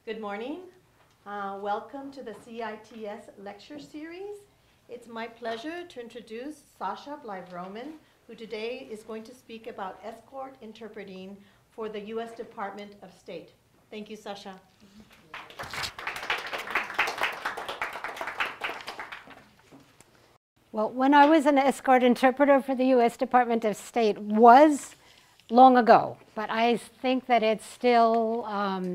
Good morning. Welcome to the CITS lecture series. It's my pleasure to introduce Sasha Bley-Vroman, who today is going to speak about escort interpreting for the U.S. Department of State. Thank you, Sasha. Well, when I was an escort interpreter for the U.S. Department of State was long ago, but I think that it's still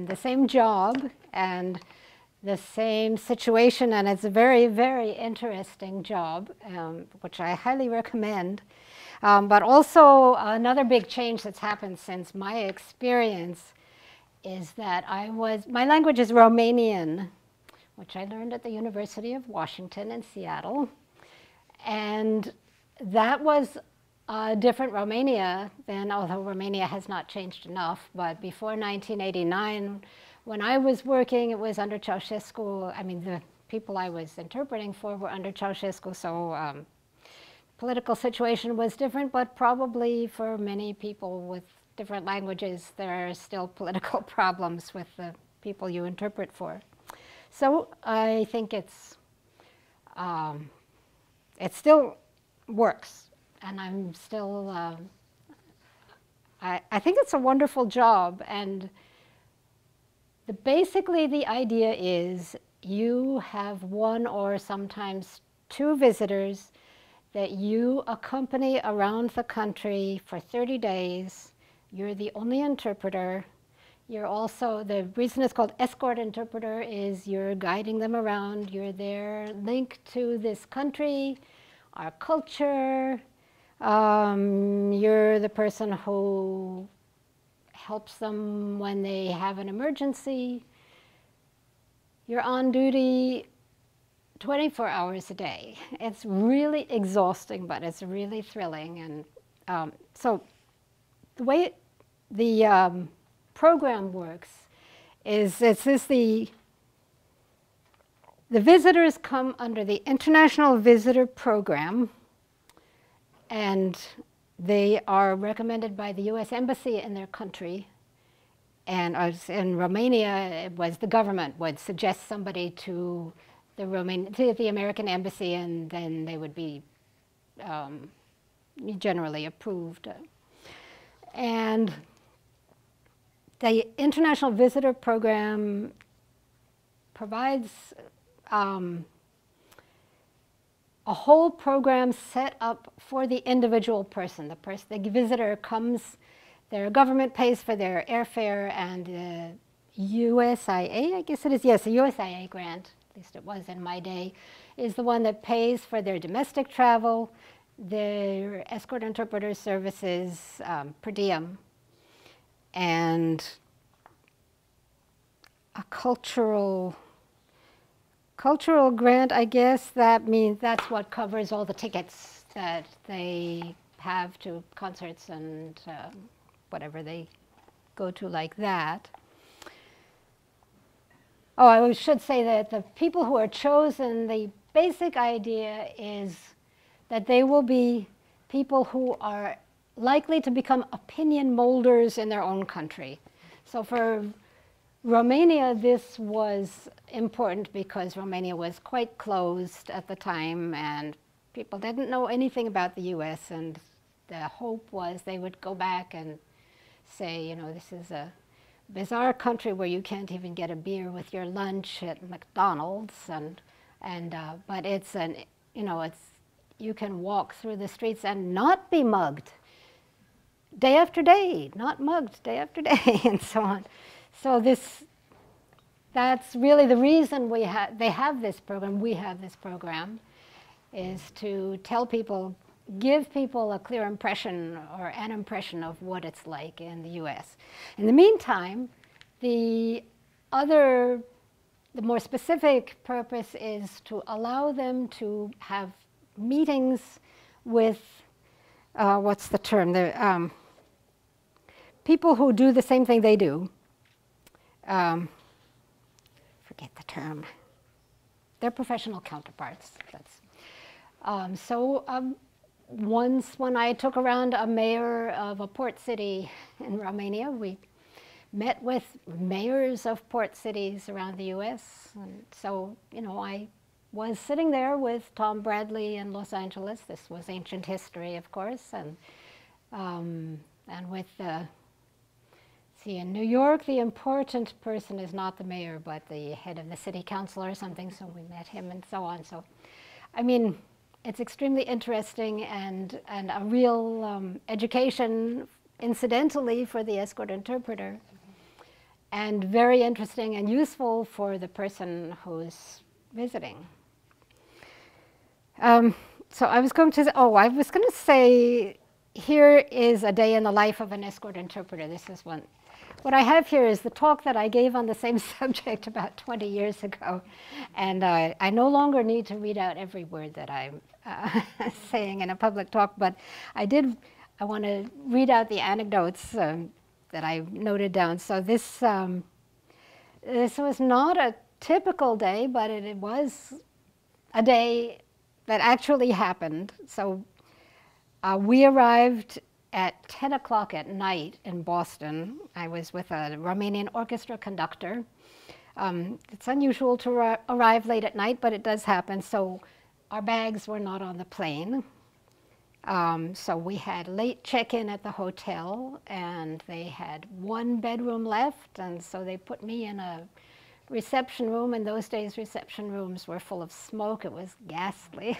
the same job and the same situation, and it's a very, very interesting job, which I highly recommend. But also another big change that's happened since my experience is that my language is Romanian, which I learned at the University of Washington in Seattle. And that was a different Romania than, although Romania has not changed enough, but before 1989, when I was working, it was under Ceausescu. I mean, the people I was interpreting for were under Ceausescu, so political situation was different, but probably for many people with different languages, there are still political problems with the people you interpret for. So I think it still works, and I'm still, I think it's a wonderful job, and basically the idea is you have one or sometimes two visitors that you accompany around the country for 30 days. You're the only interpreter. You're also, the reason it's called escort interpreter is you're guiding them around. You're their link to this country, our culture. You're the person who helps them when they have an emergency. You're on duty 24 hours a day. It's really exhausting, but it's really thrilling. And so the way the program works is the visitors come under the International Visitor Program, and they are recommended by the U.S. Embassy in their country. And as in Romania, it was the government would suggest somebody to the American Embassy, and then they would be generally approved. And the International Visitor Program provides a whole program set up for the individual person. The visitor comes, their government pays for their airfare, and the USIA, I guess it is, yes, the USIA grant, at least it was in my day, is the one that pays for their domestic travel, their escort interpreter services, per diem, and a cultural grant, I guess. That means that's what covers all the tickets that they have to concerts and whatever they go to like that. Oh, I should say that the people who are chosen, the basic idea is that they will be people who are likely to become opinion molders in their own country. So for Romania, this was important because Romania was quite closed at the time, and people didn't know anything about the US, and the hope was they would go back and say, you know, this is a bizarre country where you can't even get a beer with your lunch at McDonald's, but it's you can walk through the streets and not be mugged day after day, not mugged day after day, and so on. So that's really the reason they have this program, we have this program, is to tell people, give people a clear impression or an impression of what it's like in the US. In the meantime, the more specific purpose is to allow them to have meetings with, what's the term, people who do the same thing they do. Forget the term. They're professional counterparts. Once when I took around a mayor of a port city in Romania, we met with mayors of port cities around the US. And so, I was sitting there with Tom Bradley in Los Angeles. This was ancient history, of course, and with in New York, the important person is not the mayor, but the head of the city council or something, so we met him and so on. So, I mean, it's extremely interesting and a real education, incidentally, for the escort interpreter, and very interesting and useful for the person who's visiting. So I was going to say, here is a day in the life of an escort interpreter. This is one. What I have here is the talk that I gave on the same subject about 20 years ago. And I no longer need to read out every word that I'm saying in a public talk, but I want to read out the anecdotes that I noted down. So this was not a typical day, but it was a day that actually happened. So we arrived at 10 o'clock at night in Boston. I was with a Romanian orchestra conductor. It's unusual to arrive late at night, but it does happen. So our bags were not on the plane. So we had late check-in at the hotel, and they had one bedroom left, and so they put me in a reception room. In those days, reception rooms were full of smoke. It was ghastly.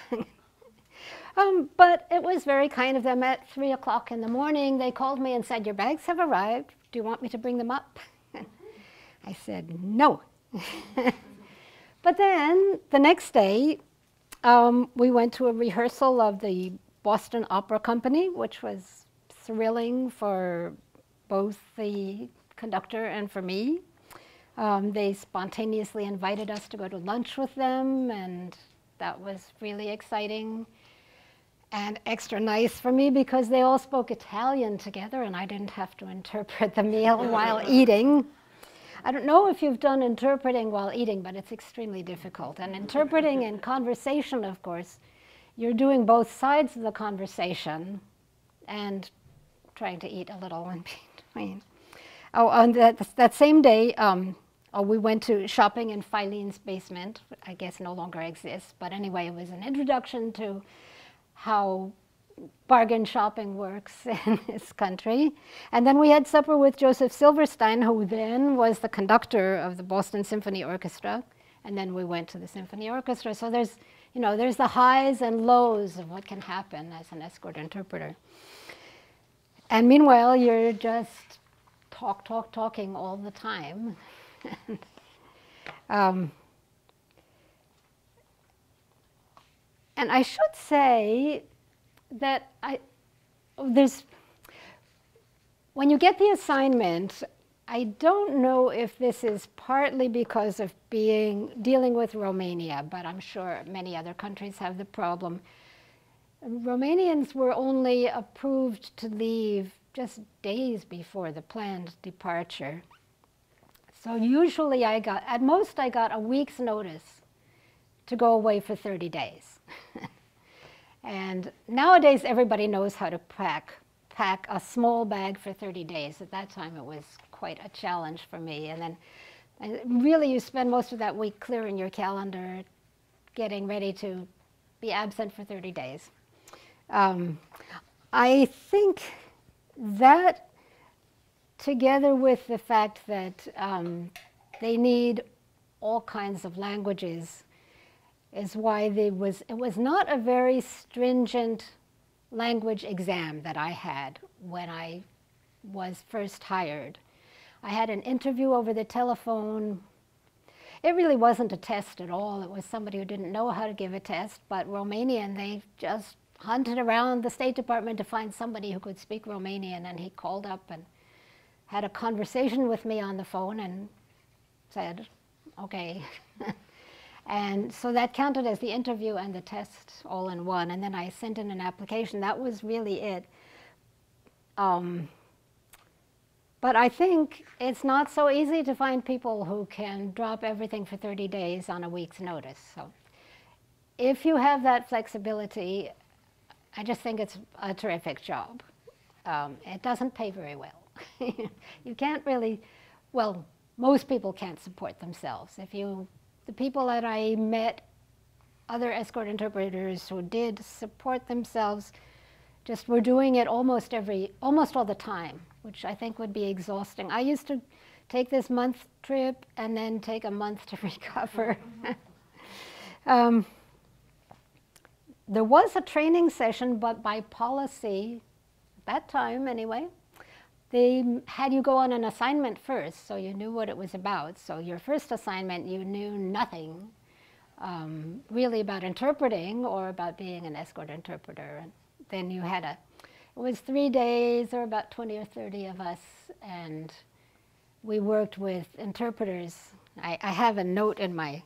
But it was very kind of them. At 3 o'clock in the morning, they called me and said, "Your bags have arrived. Do you want me to bring them up?" I said, "No." But then the next day, we went to a rehearsal of the Boston Opera Company, which was thrilling for both the conductor and for me. They spontaneously invited us to go to lunch with them, and that was really exciting and extra nice for me because they all spoke Italian together and I didn't have to interpret the meal while eating. I don't know if you've done interpreting while eating, but it's extremely difficult. And interpreting in conversation, of course, you're doing both sides of the conversation and trying to eat a little in between. Oh, on that same day, we went to shopping in Filene's basement. I guess no longer exists, but anyway, it was an introduction to how bargain shopping works in this country. And then we had supper with Joseph Silverstein, who then was the conductor of the Boston Symphony Orchestra. And then we went to the symphony orchestra. So there's the highs and lows of what can happen as an escort interpreter. And meanwhile, you're just talking all the time. And I should say that when you get the assignment, I don't know if this is partly because of dealing with Romania, but I'm sure many other countries have the problem. Romanians were only approved to leave just days before the planned departure. So usually at most I got a week's notice to go away for 30 days. And nowadays everybody knows how to pack a small bag for 30 days. At that time it was quite a challenge for me. And then really you spend most of that week clearing your calendar, getting ready to be absent for 30 days. I think that together with the fact that they need all kinds of languages is why it was not a very stringent language exam that I had when I was first hired. I had an interview over the telephone. It really wasn't a test at all. It was somebody who didn't know how to give a test, but Romanian, they just hunted around the State Department to find somebody who could speak Romanian, and he called up and had a conversation with me on the phone and said, okay. And so that counted as the interview and the test all in one. And then I sent in an application. That was really it. But I think it's not so easy to find people who can drop everything for 30 days on a week's notice. So if you have that flexibility, I just think it's a terrific job. It doesn't pay very well. You can't really well, most people can't support themselves. The people that I met, other escort interpreters who did support themselves, just were doing it almost all the time, which I think would be exhausting. I used to take this month trip and then take a month to recover. There was a training session, but by policy, at that time anyway, they had you go on an assignment first, so you knew what it was about. So your first assignment, you knew nothing really about interpreting or about being an escort interpreter. And then you had it was 3 days, there were about 20 or 30 of us, and we worked with interpreters. I have a note in my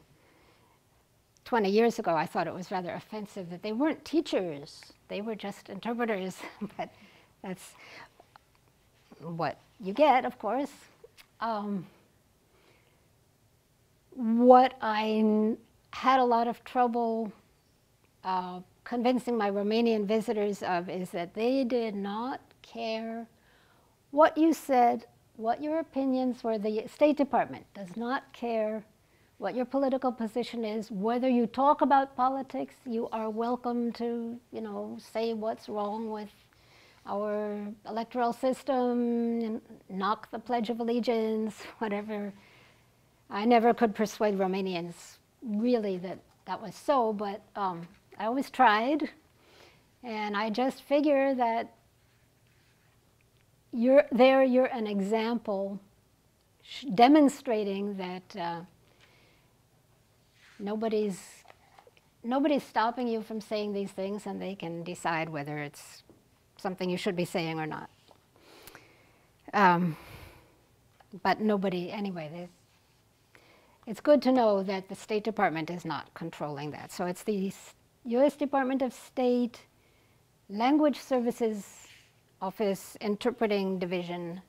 20 years ago, I thought it was rather offensive that they weren't teachers, they were just interpreters, but that's what you get, of course. What I had a lot of trouble convincing my Romanian visitors of is that they did not care what you said, what your opinions were. The State Department does not care what your political position is, whether you talk about politics. You are welcome to, say what's wrong with our electoral system, knock the Pledge of Allegiance, whatever. I never could persuade Romanians really that that was so, but I always tried, and I just figure that you're an example demonstrating that nobody's stopping you from saying these things, and they can decide whether it's something you should be saying or not. But nobody, anyway, it's good to know that the State Department is not controlling that. So it's the U.S. Department of State Language Services Office Interpreting Division,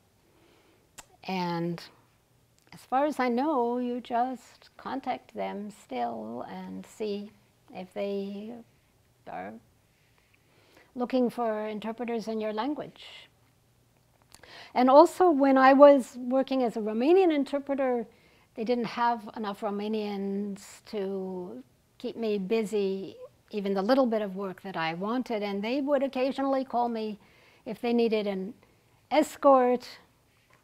and as far as I know, you just contact them still and see if they are looking for interpreters in your language. And also, when I was working as a Romanian interpreter, they didn't have enough Romanians to keep me busy, even the little bit of work that I wanted, and they would occasionally call me if they needed an escort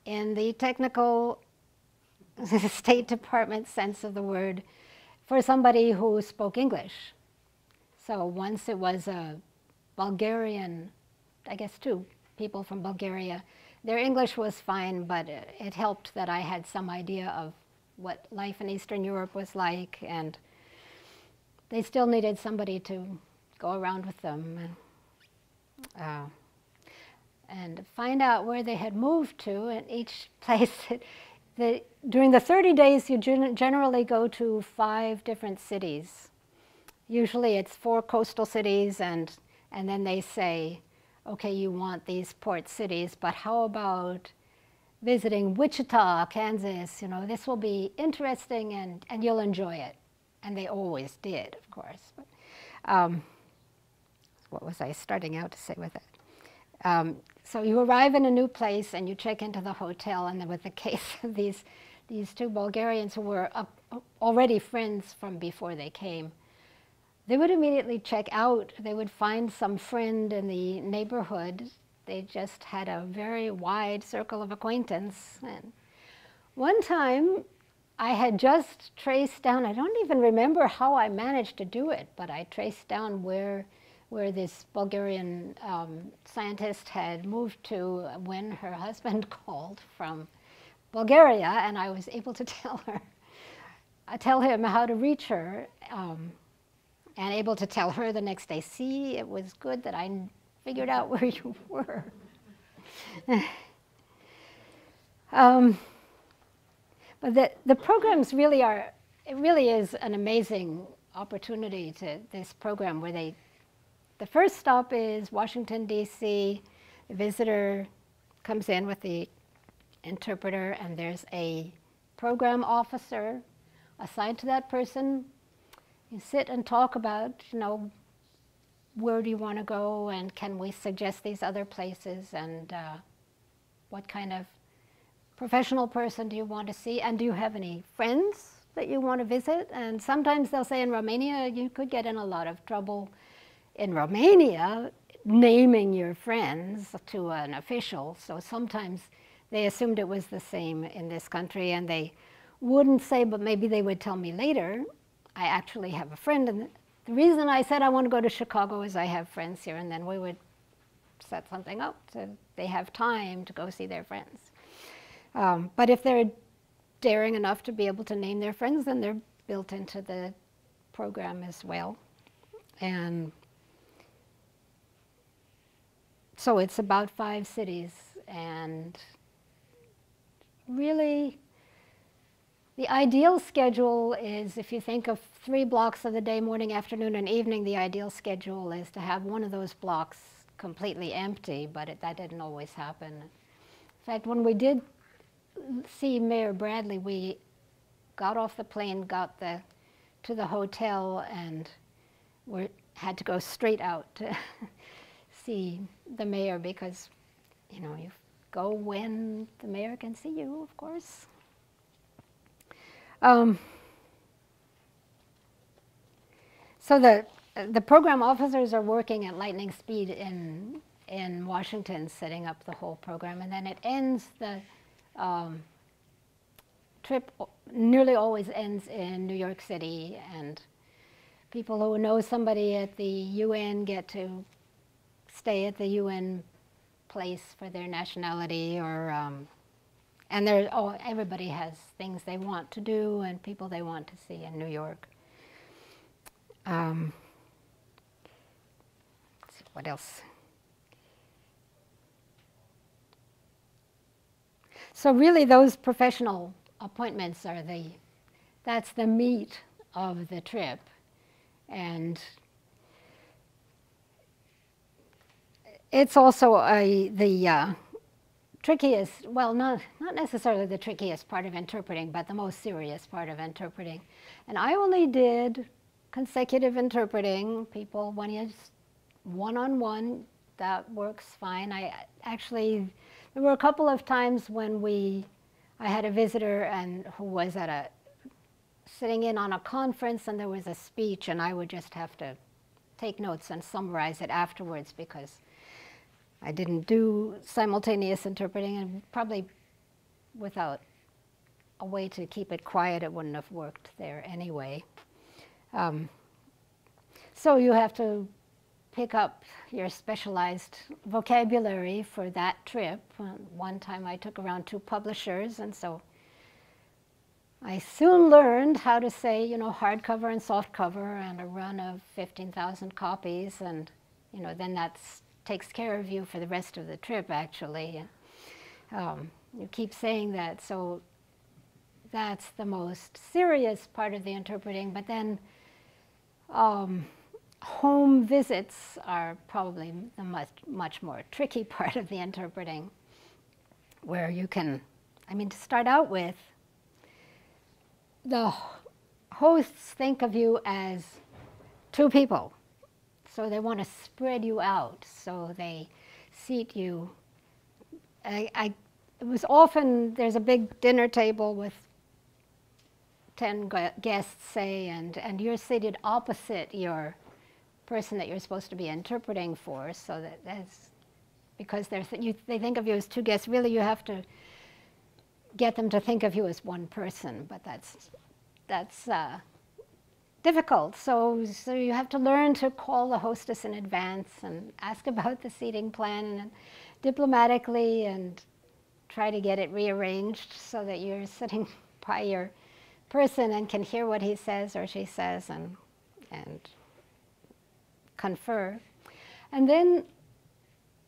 in the technical State Department sense of the word for somebody who spoke English. So once it was a Bulgarian, I guess 2 people from Bulgaria. Their English was fine, but it helped that I had some idea of what life in Eastern Europe was like, and they still needed somebody to go around with them and find out where they had moved to in each place. During the 30 days, you generally go to 5 different cities. Usually it's 4 coastal cities, and then they say, okay, you want these port cities, but how about visiting Wichita, Kansas? This will be interesting and you'll enjoy it. And they always did, of course. But, what was I starting out to say with that? So you arrive in a new place and you check into the hotel, and then with the case of these 2 Bulgarians who were already friends from before they came, they would immediately check out. They would find some friend in the neighborhood. They just had a very wide circle of acquaintance. And one time, I had just traced down, I don't even remember how I managed to do it, but I traced down where this Bulgarian scientist had moved to when her husband called from Bulgaria, and I was able to tell him how to reach her, and able to tell her the next day, see, it was good that I figured out where you were. But the programs really are, it really is an amazing opportunity to this program where the first stop is Washington, D.C. The visitor comes in with the interpreter, and there's a program officer assigned to that person. You sit and talk about, where do you want to go, and can we suggest these other places, and what kind of professional person do you want to see, and do you have any friends that you want to visit? And sometimes they'll say in Romania, you could get in a lot of trouble in Romania naming your friends to an official. So sometimes they assumed it was the same in this country, and they wouldn't say, but maybe they would tell me later, I actually have a friend. And the reason I said I want to go to Chicago is I have friends here, and then we would set something up so they have time to go see their friends. But if they're daring enough to be able to name their friends, then they're built into the program as well. And so it's about 5 cities, and really the ideal schedule is, if you think of 3 blocks of the day, morning, afternoon, and evening, the ideal schedule is to have one of those blocks completely empty, but that didn't always happen. In fact, when we did see Mayor Bradley, we got off the plane, got to the hotel, and had to go straight out to see the mayor, because, you know, you go when the mayor can see you, of course. So the program officers are working at lightning speed in Washington, setting up the whole program, and then it ends, the trip nearly always ends in New York City, and people who know somebody at the UN get to stay at the UN place for their nationality, or and everybody has things they want to do and people they want to see in New York. Let's see, what else? So really those professional appointments are that's the meat of the trip. And it's also the trickiest, well, not necessarily the trickiest part of interpreting, but the most serious part of interpreting. And I only did consecutive interpreting. People, when it's one-on-one, that works fine. There were a couple of times when I had a visitor who was sitting in on a conference, and there was a speech, and I would just have to take notes and summarize it afterwards, because I didn't do simultaneous interpreting, and probably without a way to keep it quiet, it wouldn't have worked there anyway. So you have to pick up your specialized vocabulary for that trip. One time I took around 2 publishers, and so I soon learned how to say, you know, hardcover and softcover and a run of 15,000 copies, and, you know, then that takes care of you for the rest of the trip, actually. You keep saying that, so that's the most serious part of the interpreting. But then home visits are probably the much more tricky part of the interpreting, where you can, to start out with, the hosts think of you as 2 people. So they want to spread you out, so they seat you. It was often, there's a big dinner table with 10 guests, say, and you're seated opposite your person that you're supposed to be interpreting for, so that's because they think of you as 2 guests. Really, you have to get them to think of you as 1 person, but that's difficult. So you have to learn to call the hostess in advance and ask about the seating plan and diplomatically, and try to get it rearranged so that you're sitting by your person and can hear what he says or she says and confer. And then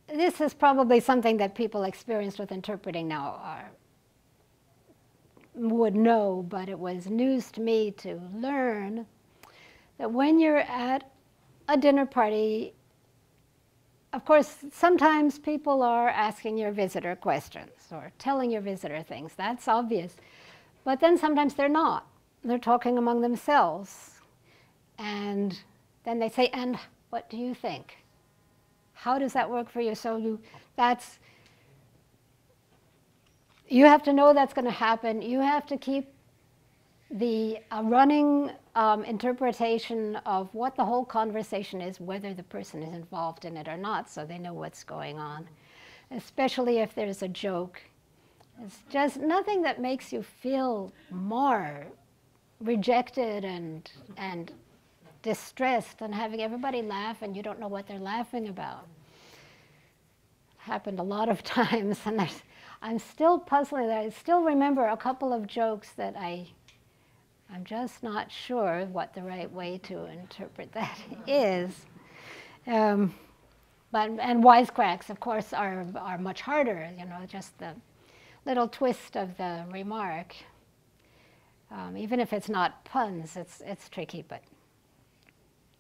this is probably something that people experienced with interpreting now would know, but it was news to me to learn that when you're at a dinner party, of course, sometimes people are asking your visitor questions or telling your visitor things. That's obvious. But then sometimes they're not. They're talking among themselves. And then they say, and what do you think? How does that work for you? So you have to know that's going to happen. You have to keep the running interpretation of what the whole conversation is, whether the person is involved in it or not, so they know what's going on, especially if there's a joke. It's just nothing that makes you feel more rejected and distressed than having everybody laugh and you don't know what they're laughing about. Happened a lot of times, and I'm still puzzling. I still remember a couple of jokes that I'm just not sure what the right way to interpret that is. And wisecracks, of course, are much harder. You know, just the little twist of the remark. Even if it's not puns, it's tricky, but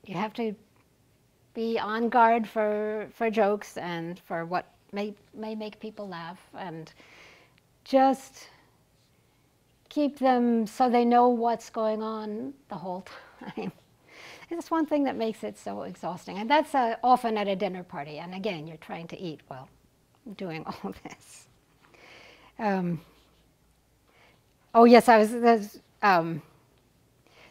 you have to be on guard for jokes and for what may make people laugh, and just keep them so they know what's going on the whole time. It's one thing that makes it so exhausting, and that's often at a dinner party, and again, you're trying to eat while doing all this. Oh yes,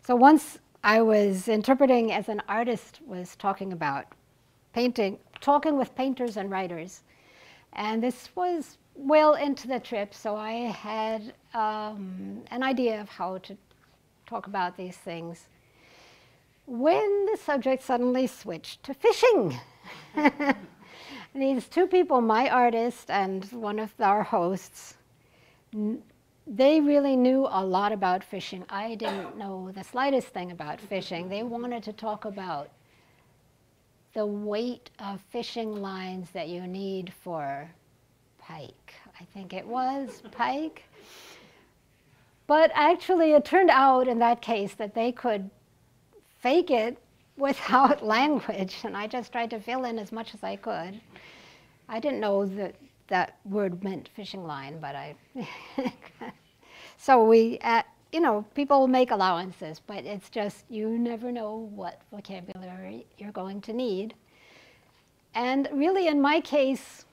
so once I was interpreting as an artist, was talking about painting, talking with painters and writers. And this was well into the trip, so I had an idea of how to talk about these things, when the subject suddenly switched to fishing. These two people, my artist and one of our hosts, they really knew a lot about fishing. I didn't know the slightest thing about fishing. They wanted to talk about the weight of fishing lines that you need for pike. I think it was pike. But actually it turned out in that case that they could fake it without language, and I just tried to fill in as much as I could. I didn't know that that word meant fishing line, but I so we, you know, people make allowances, but it's just you never know what vocabulary you're going to need. And really in my case,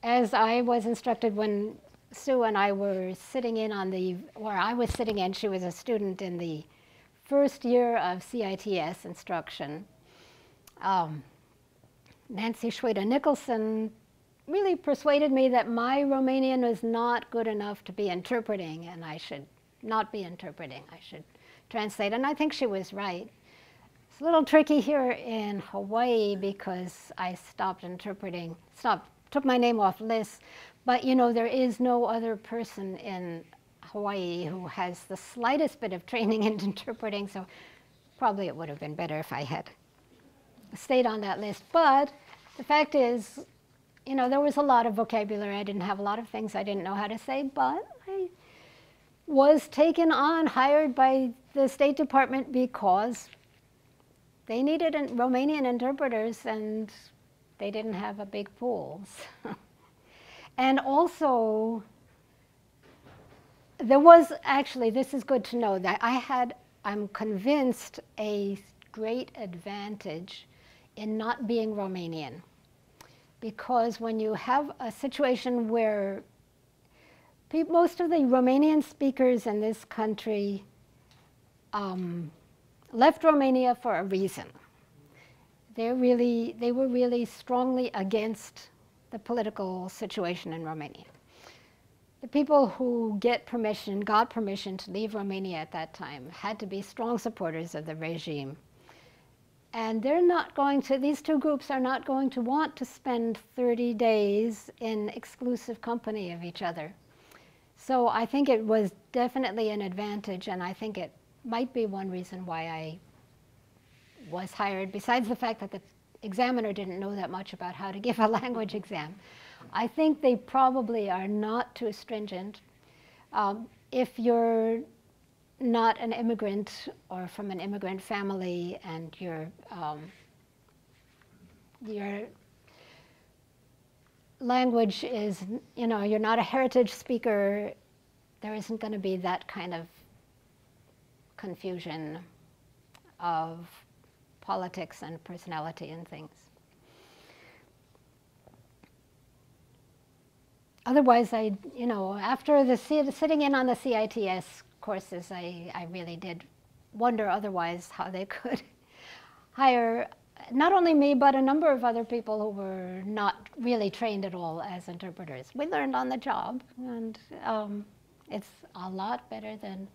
as I was instructed when Sue and I were sitting in on where I was sitting in, she was a student in the first year of CITS instruction. Nancy Schweda-Nicholson really persuaded me that my Romanian was not good enough to be interpreting, and I should not be interpreting. I should translate, and I think she was right. It's a little tricky here in Hawaii because I stopped interpreting, took my name off lists, but you know, there is no other person in Hawaii who has the slightest bit of training in interpreting, so probably it would have been better if I had stayed on that list. But the fact is, you know, there was a lot of vocabulary. I didn't have a lot of things I didn't know how to say, but I was taken on, hired by the State Department because they needed Romanian interpreters and they didn't have a big pool. And also, there was actually, this is good to know, that I'm convinced, a great advantage in not being Romanian. Because when you have a situation where most of the Romanian speakers in this country left Romania for a reason. They were really strongly against the political situation in Romania. The people who got permission to leave Romania at that time had to be strong supporters of the regime. And these two groups are not going to want to spend 30 days in exclusive company of each other. So I think it was definitely an advantage, and I think it might be one reason why I was hired, besides the fact that the examiner didn't know that much about how to give a language exam. I think they probably are not too stringent. If you're not an immigrant or from an immigrant family and your language is, you know, you're not a heritage speaker, there isn't going to be that kind of confusion of politics and personality and things. otherwise, after sitting in on the CITS courses, I really did wonder otherwise how they could hire not only me, but a number of other people who were not really trained at all as interpreters. We learned on the job, and it's a lot better than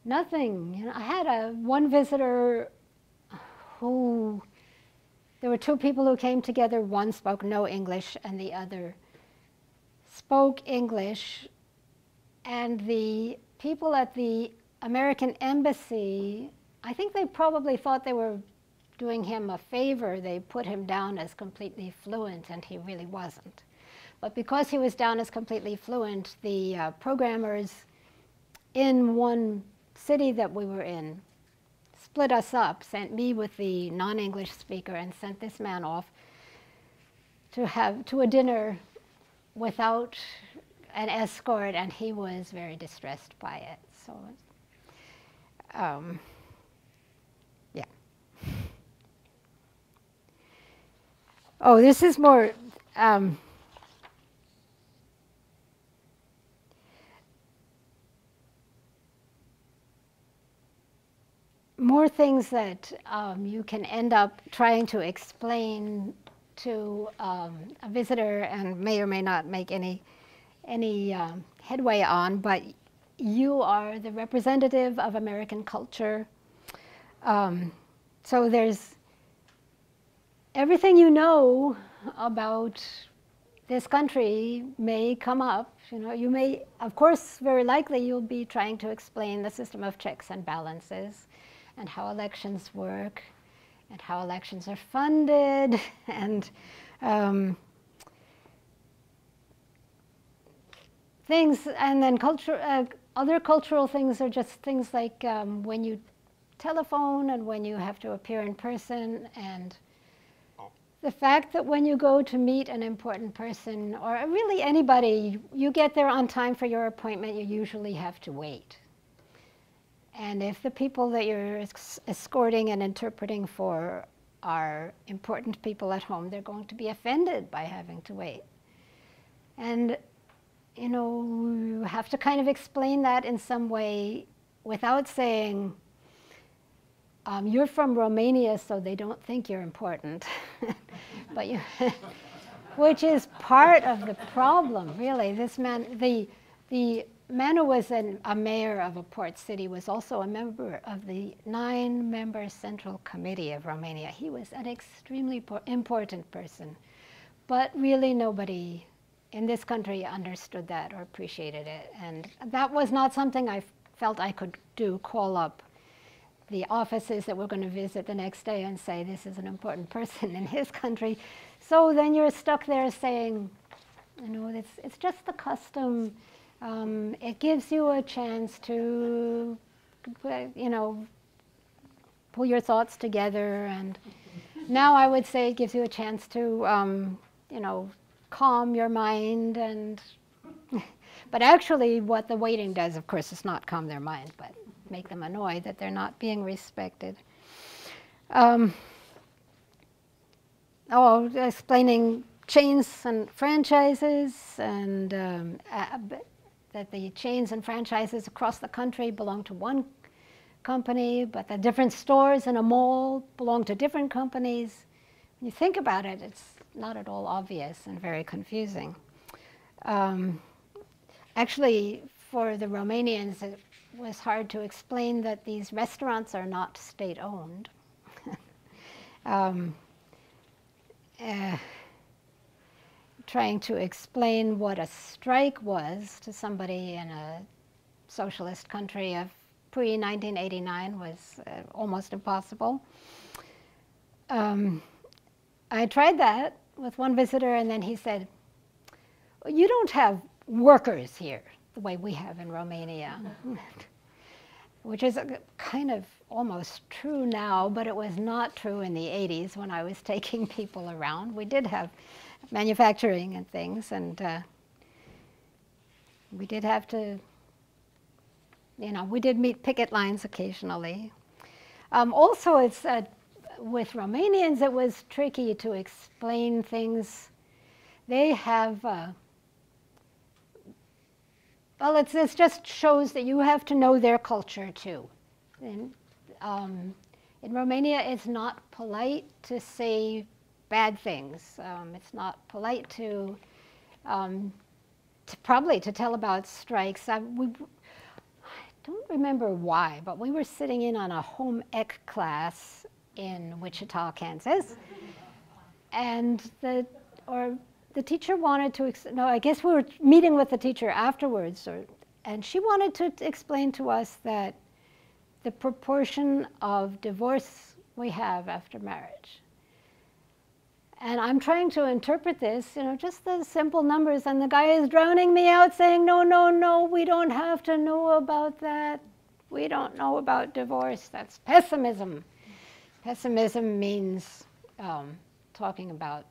nothing. I had one visitor who, there were two people who came together. One spoke no English, and the other spoke English. And the people at the American embassy, I think they probably thought they were doing him a favor. They put him down as completely fluent, and he really wasn't. But because he was down as completely fluent, the programmers in one city that we were in split us up, sent me with the non-English speaker, and sent this man off to a dinner without an escort, and he was very distressed by it. So, yeah. Oh, this is more. More things that you can end up trying to explain to a visitor and may or may not make any headway on, but you are the representative of American culture. So there's everything you know about this country may come up. You may, of course, very likely you'll be trying to explain the system of checks and balances, and how elections work, and how elections are funded, and things. And then other cultural things are just things like when you telephone and when you have to appear in person, and the fact that when you go to meet an important person, or really anybody, you get there on time for your appointment, you usually have to wait. And if the people that you're escorting and interpreting for are important people at home, they're going to be offended by having to wait. And, you have to kind of explain that in some way without saying, you're from Romania, so they don't think you're important. But which is part of the problem, really. This man, the man who was a mayor of a port city was also a member of the 9-member Central Committee of Romania. He was an extremely important person, but really nobody in this country understood that or appreciated it. And that was not something I felt I could do, call up the offices that we're going to visit the next day and say, this is an important person in his country. So then you're stuck there saying, it's just the custom. It gives you a chance to, pull your thoughts together. And now I would say it gives you a chance to, calm your mind. And but actually what the waiting does, of course, is not calm their mind, but make them annoyed that they're not being respected. Explaining chains and franchises, and that the chains and franchises across the country belong to one company, but the different stores in a mall belong to different companies. When you think about it, it's not at all obvious and very confusing. Actually, for the Romanians, it was hard to explain that these restaurants are not state-owned. Trying to explain what a strike was to somebody in a socialist country of pre-1989 was almost impossible. I tried that with one visitor, and then he said, you don't have workers here the way we have in Romania, which is kind of almost true now, but it was not true in the 80s when I was taking people around. We did have manufacturing and things, and we did have to, we did meet picket lines occasionally. Also, it's with Romanians, it was tricky to explain things. They have well, it just shows that you have to know their culture too. And, in Romania, it's not polite to say bad things. It's not polite to probably to tell about strikes. I don't remember why, but we were sitting in on a home ec class in Wichita, Kansas, and the teacher wanted to, no, I guess we were meeting with the teacher afterwards, and she wanted to explain to us that the proportion of divorce we have after marriage. And I'm trying to interpret this, just the simple numbers, and the guy is drowning me out saying, no, no, no, we don't have to know about that. We don't know about divorce. That's pessimism. Pessimism means talking about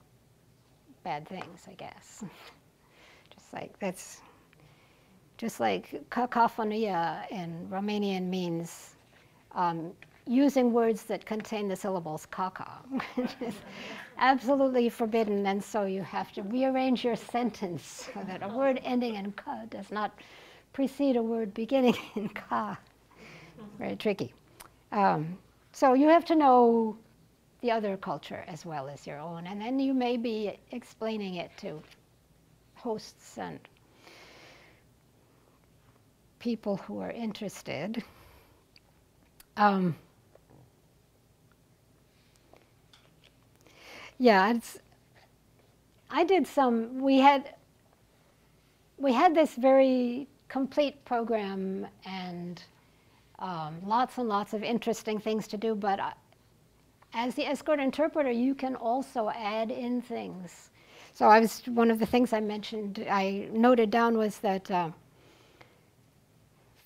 bad things, I guess. Just like kakophonia in Romanian means using words that contain the syllables kaka, which is absolutely forbidden, and so you have to rearrange your sentence so that a word ending in ka does not precede a word beginning in ka. Very tricky. So you have to know the other culture as well as your own, and then you may be explaining it to hosts and people who are interested. Yeah, I did some. We had this very complete program and lots and lots of interesting things to do. But as the escort interpreter, you can also add in things. So one of the things I noted down was that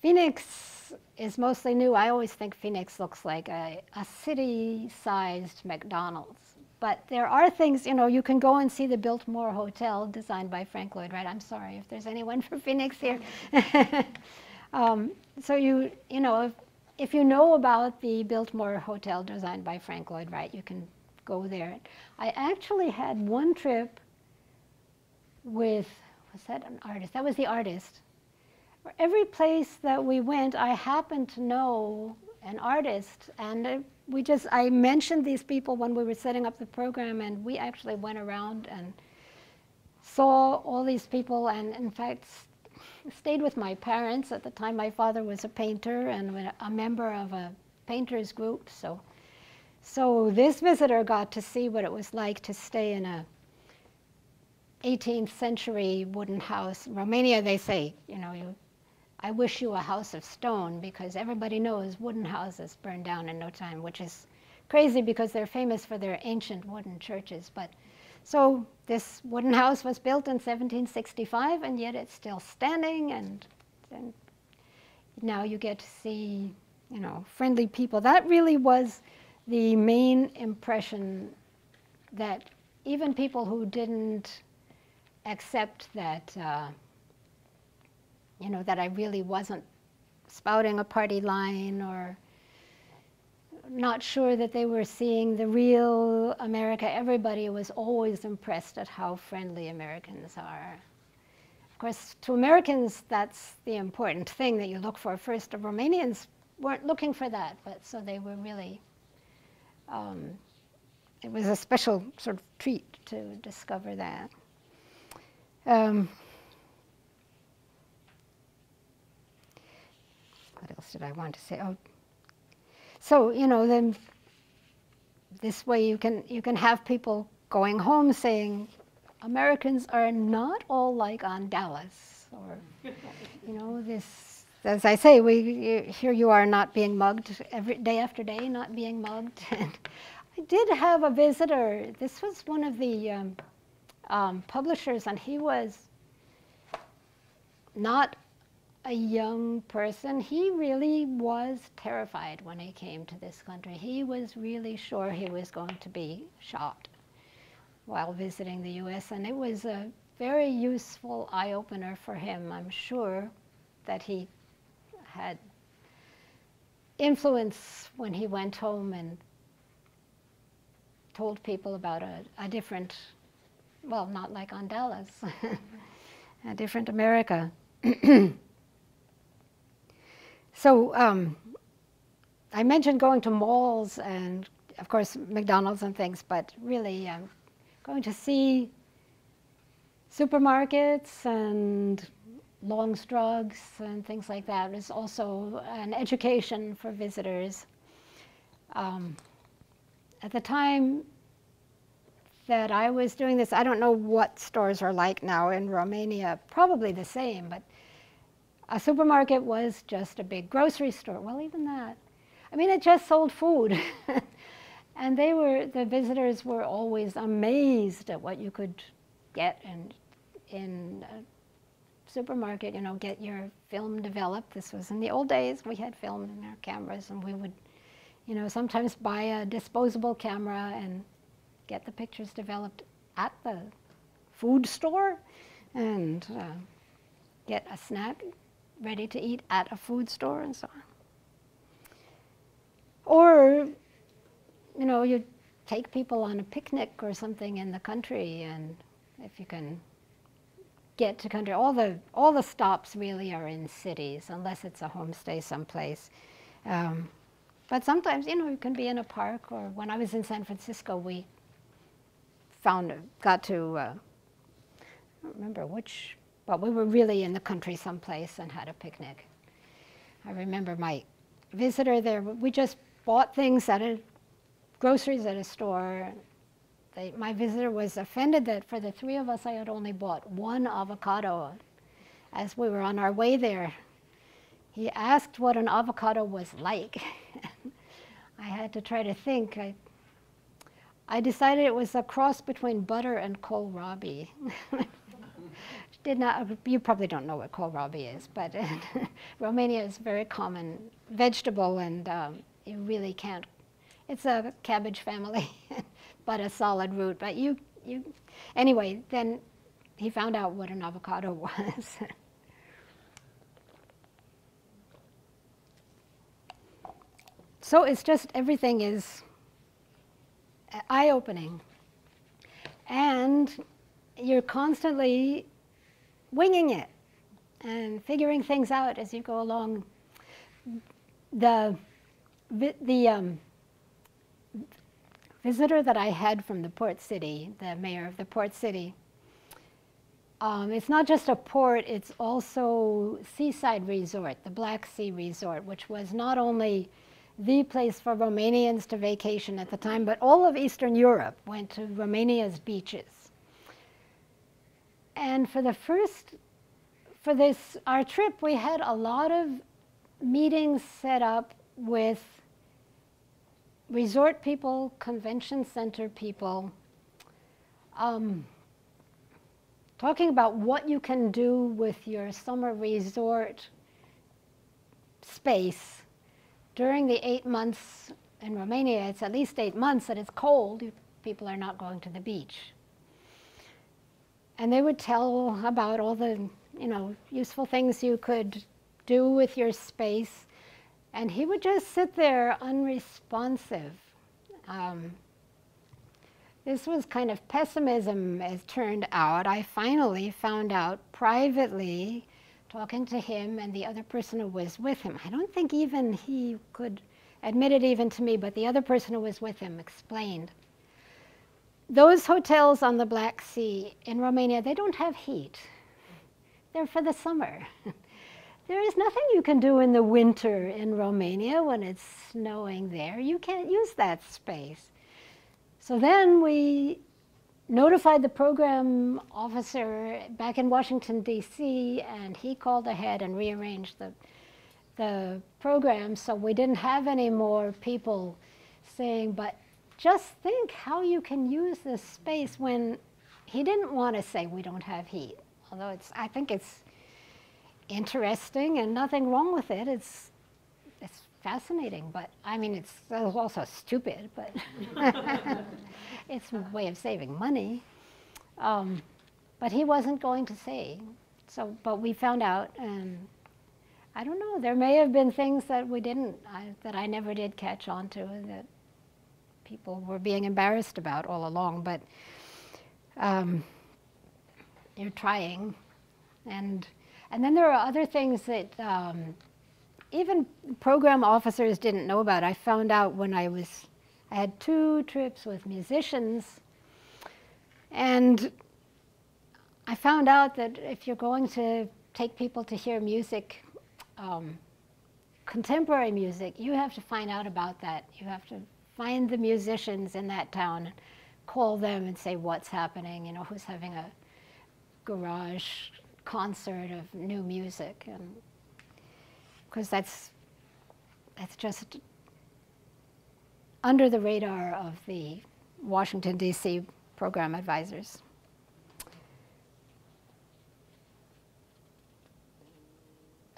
Phoenix is mostly new. I always think Phoenix looks like a city-sized McDonald's. But there are things, you can go and see the Biltmore Hotel designed by Frank Lloyd Wright. I'm sorry if there's anyone from Phoenix here. So if you know about the Biltmore Hotel designed by Frank Lloyd Wright, you can go there. I actually had one trip with, was that an artist? That was the artist. Every place that we went, I happened to know an artist, and I mentioned these people when we were setting up the program, and we actually went around and saw all these people, and in fact stayed with my parents. At the time, my father was a painter and a member of a painters group, so this visitor got to see what it was like to stay in a 18th century wooden house. In Romania, they say, I wish you a house of stone, because everybody knows wooden houses burn down in no time, which is crazy because they're famous for their ancient wooden churches. But so this wooden house was built in 1765, and yet it's still standing, and now you get to see, friendly people. That really was the main impression, that even people who didn't accept that that I really wasn't spouting a party line, or not sure that they were seeing the real America. Everybody was always impressed at how friendly Americans are. Of course, to Americans, that's the important thing that you look for first. The Romanians weren't looking for that, but so they were really, it was a special sort of treat to discover that. What else did I want to say? Oh, so then this way you can have people going home saying, Americans are not all like on Dallas, or this. As I say, here you are not being mugged every day after day, not being mugged. And I did have a visitor. This was one of the publishers, and he was not a young person. He really was terrified when he came to this country. He was really sure he was going to be shot while visiting the US, and it was a very useful eye-opener for him. I'm sure that he had influence when he went home and told people about a different, well, not like on Dallas, a different America. So I mentioned going to malls and, of course, McDonald's and things, but really going to see supermarkets and Long's Drugs and things like that is also an education for visitors. At the time that I was doing this, I don't know what stores are like now in Romania, probably the same, but a supermarket was just a big grocery store. Well, even that. I mean, it just sold food. And the visitors were always amazed at what you could get in a supermarket, you know, get your film developed. This was in the old days. We had film in our cameras, and we would, you know, sometimes buy a disposable camera and get the pictures developed at the food store and get a snack ready to eat at a food store and so on. Or, you know, you take people on a picnic or something in the country, and if you can get to country, all the stops really are in cities, unless it's a homestay someplace. But sometimes, you know, you can be in a park, or when I was in San Francisco, we got to, I don't remember which, but we were really in the country someplace and had a picnic. I remember my visitor there, we just bought things groceries at a store. My visitor was offended that for the three of us I had only bought one avocado. As we were on our way there, he asked what an avocado was like. I had to try to think. I decided it was a cross between butter and kohlrabi. You probably don't know what kohlrabi is, but Romania is a very common vegetable, and you really can't. It's a cabbage family, but a solid root. But anyway, then he found out what an avocado was. So it's just, everything is eye-opening. And you're constantly winging it and figuring things out as you go along. The visitor that I had from the port city, the mayor of the port city, it's not just a port, it's also seaside resort, the Black Sea Resort, which was not only the place for Romanians to vacation at the time, but all of Eastern Europe went to Romania's beaches. And for our trip, we had a lot of meetings set up with resort people, convention center people, talking about what you can do with your summer resort space during the 8 months in Romania. It's at least 8 months that it's cold. People are not going to the beach. And they would tell about all the, you know, useful things you could do with your space. And he would just sit there unresponsive. This was kind of pessimism, as turned out. I finally found out privately, talking to him and the other person who was with him. I don't think even he could admit it even to me, but the other person who was with him explained. Those hotels on the Black Sea in Romania, they don't have heat. They're for the summer. There is nothing you can do in the winter in Romania when it's snowing there. You can't use that space. So then we notified the program officer back in Washington, D.C., and he called ahead and rearranged the program, so we didn't have any more people saying, but just think how you can use this space, when he didn't want to say we don't have heat. Although I think it's interesting and nothing wrong with it. It's fascinating, but I mean, it's also stupid, but it's a way of saving money. But he wasn't going to say. So, but we found out, and I don't know, there may have been things that that I never did catch on to, that people were being embarrassed about all along, but you're trying. And then there are other things that, even program officers didn't know about. I found out when I had 2 trips with musicians, and I found out that if you're going to take people to hear music, contemporary music, you have to find out about that. You have to find the musicians in that town, call them and say what's happening, who's having a garage concert of new music, and because that's just under the radar of the Washington, D.C. program advisors.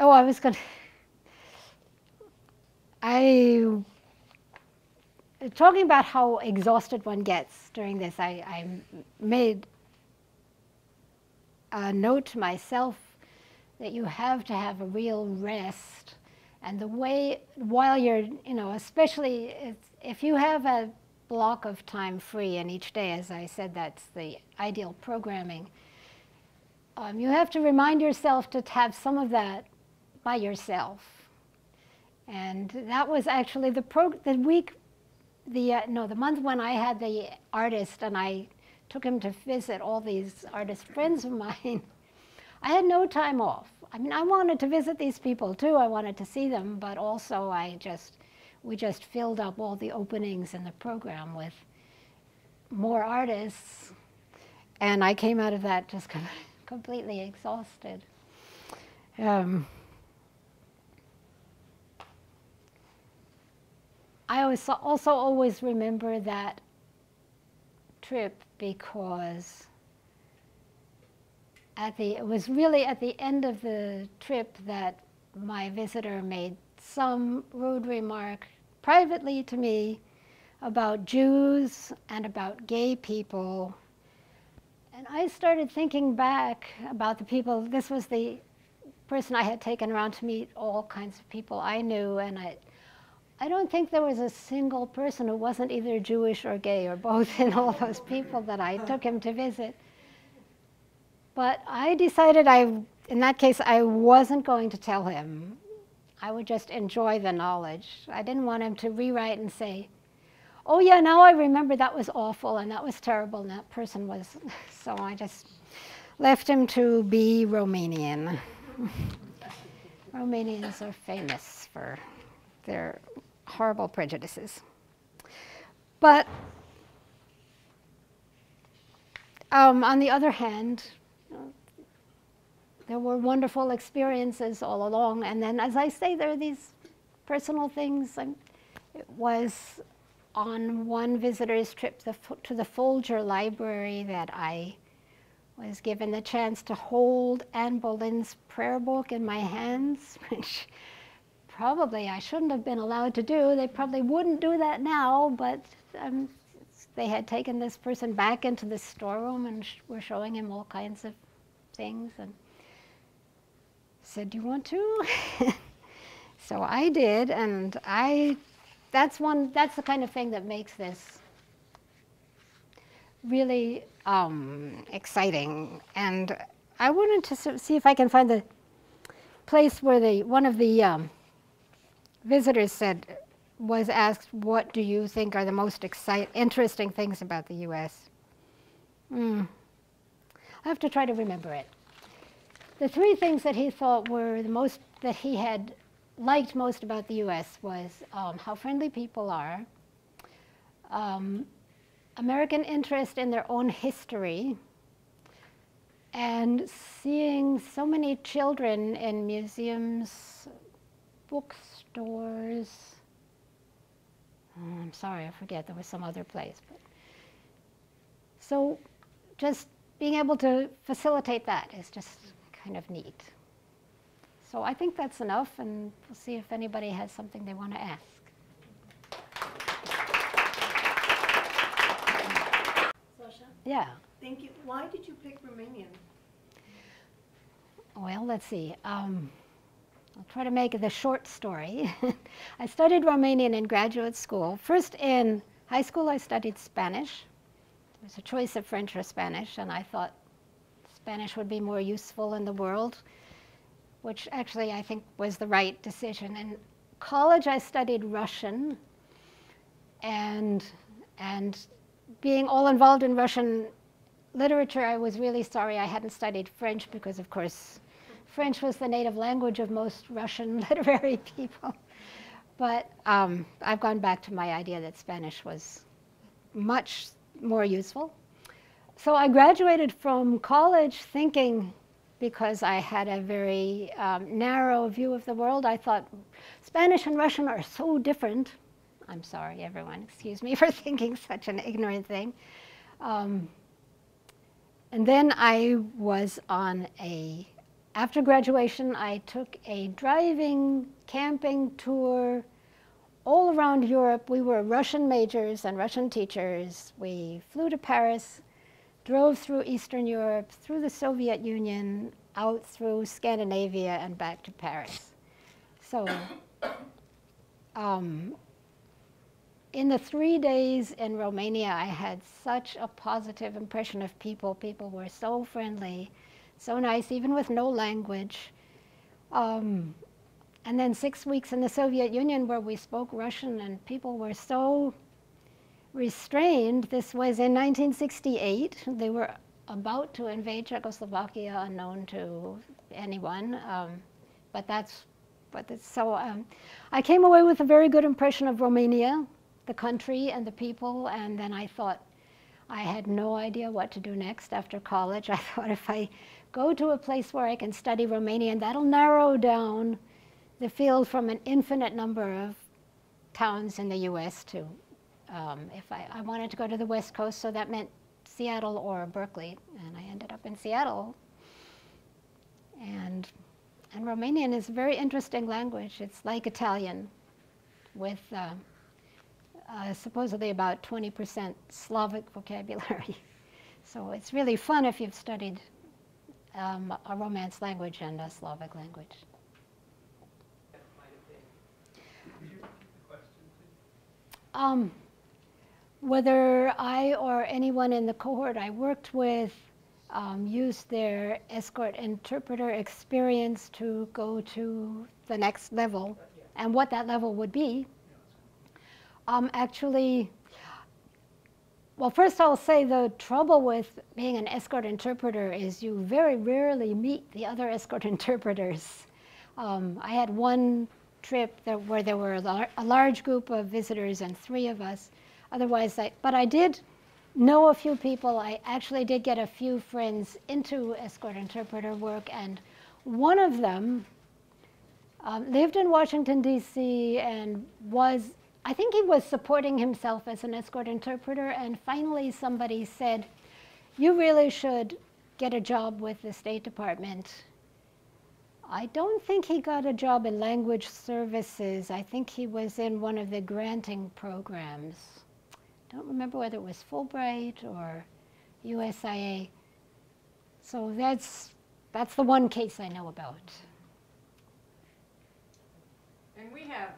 Oh, I was going to... Talking about how exhausted one gets during this, I made a note to myself that you have to have a real rest. And the way, while you're, especially if you have a block of time free, and each day, as I said, that's the ideal programming, you have to remind yourself to have some of that by yourself. And that was actually the month when I had the artist and I took him to visit all these artist friends of mine. I had no time off. I mean, I wanted to visit these people too. I wanted to see them, but also we just filled up all the openings in the program with more artists, and I came out of that just completely exhausted. I also always remember that trip because it was really at the end of the trip that my visitor made some rude remark privately to me about Jews and about gay people. And I started thinking back about the people. This was the person I had taken around to meet all kinds of people I knew, and I don't think there was a single person who wasn't either Jewish or gay or both in all those people that I took him to visit. But I decided in that case, I wasn't going to tell him. I would just enjoy the knowledge. I didn't want him to rewrite and say, oh yeah, now I remember that was awful and that was terrible and that person was, so I just left him to be Romanian. Romanians are famous for their horrible prejudices. But on the other hand, there were wonderful experiences all along. And then, as I say, there are these personal things. It was on one visitor's trip to the Folger Library that I was given the chance to hold Anne Boleyn's prayer book in my hands, which probably I shouldn't have been allowed to do. They probably wouldn't do that now, but they had taken this person back into the storeroom and were showing him all kinds of things and said, do you want to? So I did, and that's the kind of thing that makes this really exciting. And I wanted to see if I can find the place where one of the visitors was asked, what do you think are the most interesting things about the U.S.? I have to try to remember it. The 3 things that he thought were that he had liked most about the U.S. was how friendly people are, American interest in their own history, and seeing so many children in museums, bookstores. I'm sorry, I forget, there was some other place. So just being able to facilitate that is just kind of neat. So I think that's enough, and we'll see if anybody has something they want to ask. Sasha? Yeah. Thank you. Why did you pick Romanian? Well, let's see. I'll try to make it a short story. I studied Romanian in graduate school. First, in high school, I studied Spanish. It was a choice of French or Spanish, and I thought Spanish would be more useful in the world. which actually I think was the right decision. In college, I studied Russian, and being all involved in Russian literature, I was really sorry I hadn't studied French because, of course, French was the native language of most Russian literary people. But I've gone back to my idea that Spanish was much more useful. So I graduated from college thinking, because I had a very narrow view of the world, I thought Spanish and Russian are so different. I'm sorry, everyone, excuse me for thinking such an ignorant thing. And then I was on after graduation, I took a driving, camping tour all around Europe. We were Russian majors and Russian teachers. We flew to Paris, drove through Eastern Europe, through the Soviet Union, out through Scandinavia, and back to Paris. So in the 3 days in Romania, I had such a positive impression of people. People were so friendly, so nice, even with no language. And then 6 weeks in the Soviet Union where we spoke Russian and people were so restrained. This was in 1968. They were about to invade Czechoslovakia, unknown to anyone. I came away with a very good impression of Romania, the country and the people, and then I thought I had no idea what to do next after college. I thought if I go to a place where I can study Romanian, that'll narrow down the field from an infinite number of towns in the US to, if I wanted to go to the West Coast, so that meant Seattle or Berkeley, and I ended up in Seattle. And Romanian is a very interesting language. It's like Italian with supposedly about 20% Slavic vocabulary. So it's really fun if you've studied a Romance language and a Slavic language. Whether I or anyone in the cohort I worked with used their Escort interpreter experience to go to the next level, and what that level would be. Actually, well, first I'll say the trouble with being an Escort interpreter is you very rarely meet the other Escort interpreters. I had one trip where there were a large group of visitors and 3 of us. Otherwise, but I did know a few people. I actually did get a few friends into Escort interpreter work, and one of them lived in Washington, D.C. and I think he was supporting himself as an Escort interpreter, and finally somebody said, "You really should get a job with the State Department." I don't think he got a job in language services. I think he was in one of the granting programs. Don't remember whether it was Fulbright or USIA. So that's the one case I know about. And we have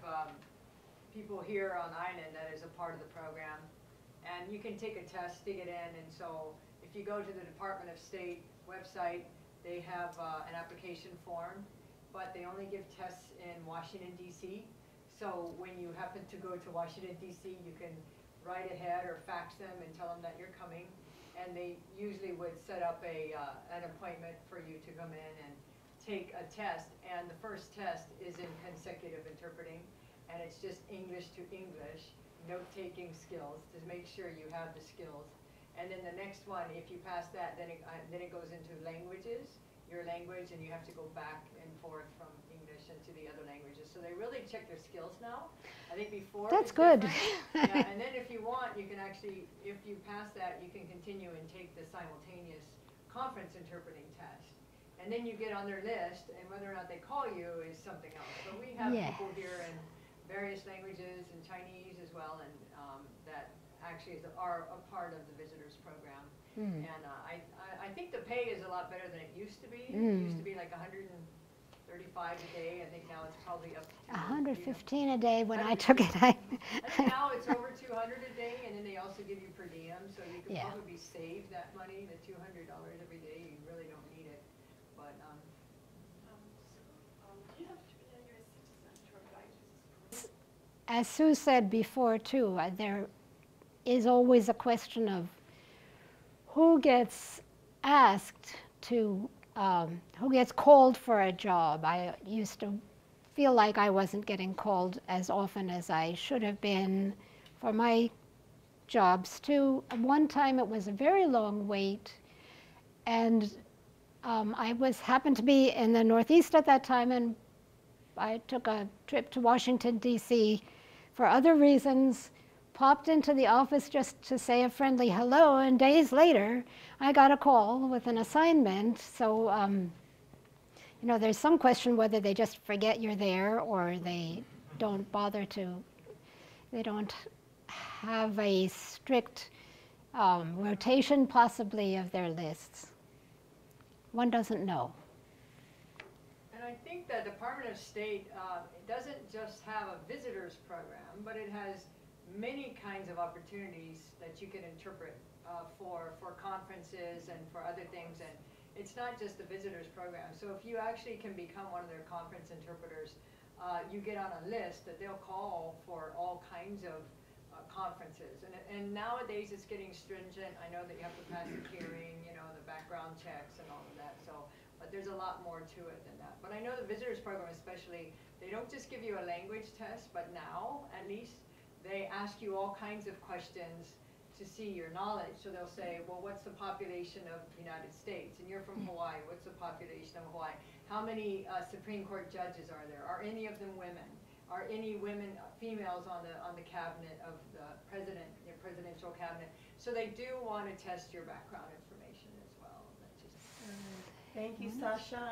people here on island that is a part of the program, and you can take a test to get in. And so if you go to the Department of State website, they have an application form, but they only give tests in Washington, D.C. So when you happen to go to Washington, D.C., you can write ahead or fax them and tell them that you're coming, and they usually would set up an appointment for you to come in and take a test. And the first test is in consecutive interpreting, and it's just English to English, note-taking skills to make sure you have the skills. And then the next one, if you pass that, then it goes into languages, your language, and you have to go back and forth from English into the other languages. So they really check your skills now. I think before That's good. Yeah, and then if you want, you can actually, if you pass that, you can continue and take the simultaneous conference interpreting test. And then you get on their list, and whether or not they call you is something else. So we have people here in various languages, and Chinese as well, and that actually are a part of the visitors program. And I think the pay is a lot better than it used to be. It used to be like $135 a day. I think now it's probably up to $115 a day when I took it. I think now it's over $200 a day, and then they also give you per diem, so you can probably save that money, the $200 every day. You really don't need it, but as Sue said before too, there is always a question of who gets asked to, who gets called for a job. I used to feel like I wasn't getting called as often as I should have been for my jobs too. One time it was a very long wait, and I happened to be in the Northeast at that time, and I took a trip to Washington, D.C. for other reasons, popped into the office just to say a friendly hello, and days later I got a call with an assignment. So, you know, there's some question whether they just forget you're there or they don't bother to, they don't have a strict rotation possibly of their lists. One doesn't know. And I think the Department of State it doesn't just have a visitors program, but it has many kinds of opportunities that you can interpret for conferences and for other things. And it's not just the visitors program. So if you actually can become one of their conference interpreters, you get on a list that they'll call for all kinds of conferences. And nowadays it's getting stringent. I know that you have to pass the hearing, you know, the background checks and all of that. So, but there's a lot more to it than that. But I know the visitors program especially, they don't just give you a language test, but now at least they ask you all kinds of questions to see your knowledge. So they'll say, well, what's the population of the United States? And you're from Hawaii. What's the population of Hawaii? How many Supreme Court judges are there? Are any of them women? Are any women, females on the cabinet of the president, the presidential cabinet? So they do want to test your background information as well. That's just Thank you, Sasha.